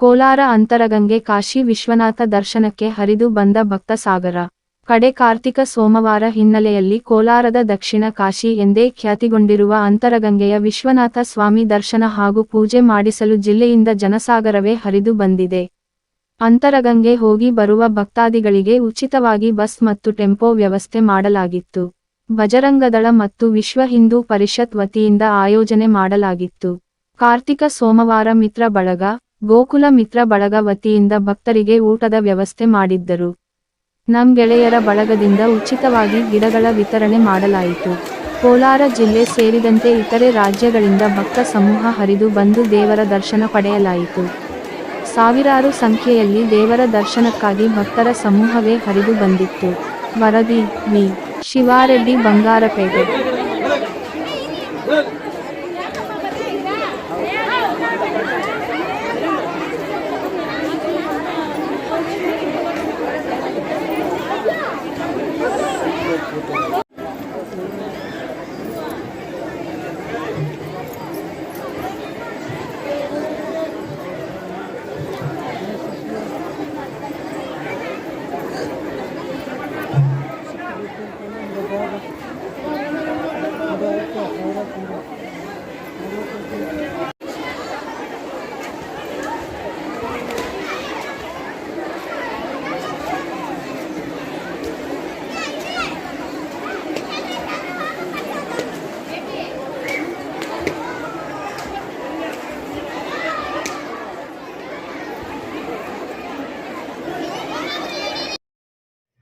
ಕೋಲಾರ ಅಂತರಗಂಗೆ ಕಾಶಿ ವಿಶ್ವನಾಥ ದರ್ಶನಕ್ಕೆ ಹರಿದು ಬಂದ ಭಕ್ತ ಸಾಗರ. ಕಡೆ ಕಾರ್ತಿಕ ಸೋಮವಾರ ಹಿನ್ನೆಲೆಯಲ್ಲಿ ಕೋಲಾರದ ದಕ್ಷಿಣ ಕಾಶಿ ಎಂದೇ ಖ್ಯಾತಿಗೊಂಡಿರುವ ಅಂತರಗಂಗೆಯ ವಿಶ್ವನಾಥ ಸ್ವಾಮಿ ದರ್ಶನ ಹಾಗೂ ಪೂಜೆ ಮಾಡಿಸಲು ಜಿಲ್ಲೆಯಿಂದ ಜನಸಾಗರವೇ ಹರಿದು ಬಂದಿದೆ. ಅಂತರಗಂಗೆ ಹೋಗಿ ಬರುವ ಭಕ್ತಾದಿಗಳಿಗೆ ಉಚಿತವಾಗಿ ಬಸ್ ಮತ್ತು ಟೆಂಪೋ ವ್ಯವಸ್ಥೆ ಮಾಡಲಾಗಿತ್ತು. ಬಜರಂಗದಳ ಮತ್ತು ವಿಶ್ವ ಹಿಂದೂ ಪರಿಷತ್ ವತಿಯಿಂದ ಆಯೋಜನೆ ಮಾಡಲಾಗಿತ್ತು. ಕಾರ್ತಿಕ ಸೋಮವಾರ ಮಿತ್ರ ಬಳಗ, ಗೋಕುಲ ಮಿತ್ರ ಬಳಗ ವತಿಯಿಂದ ಭಕ್ತರಿಗೆ ಊಟದ ವ್ಯವಸ್ಥೆ ಮಾಡಿದ್ದರು. ನಮ್ ಗೆಳೆಯರ ಬಳಗದಿಂದ ಉಚಿತವಾಗಿ ಗಿಡಗಳ ವಿತರಣೆ ಮಾಡಲಾಯಿತು. ಕೋಲಾರ ಜಿಲ್ಲೆ ಸೇರಿದಂತೆ ಇತರೆ ರಾಜ್ಯಗಳಿಂದ ಭಕ್ತ ಸಮೂಹ ಹರಿದು ಬಂದು ದೇವರ ದರ್ಶನ ಪಡೆಯಲಾಯಿತು. ಸಾವಿರಾರು ಸಂಖ್ಯೆಯಲ್ಲಿ ದೇವರ ದರ್ಶನಕ್ಕಾಗಿ ಭಕ್ತರ ಸಮೂಹವೇ ಹರಿದು ಬಂದಿತ್ತು. ವರದಿ ವಿ. ಶಿವಾರೆಡ್ಡಿ, ಬಂಗಾರಪೇಟೆ.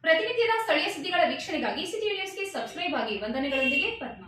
ಪ್ರತಿನಿತ್ಯದ ಸ್ಥಳೀಯ ಸುದ್ದಿಗಳ ವೀಕ್ಷಣೆಗಾಗಿ ಸಿಟಿ ನ್ಯೂಸ್ಗೆ ಸಬ್ಸ್ಕ್ರೈಬ್ ಆಗಿ. ವಂದನೆಗಳೊಂದಿಗೆ ಪದ್ಮ.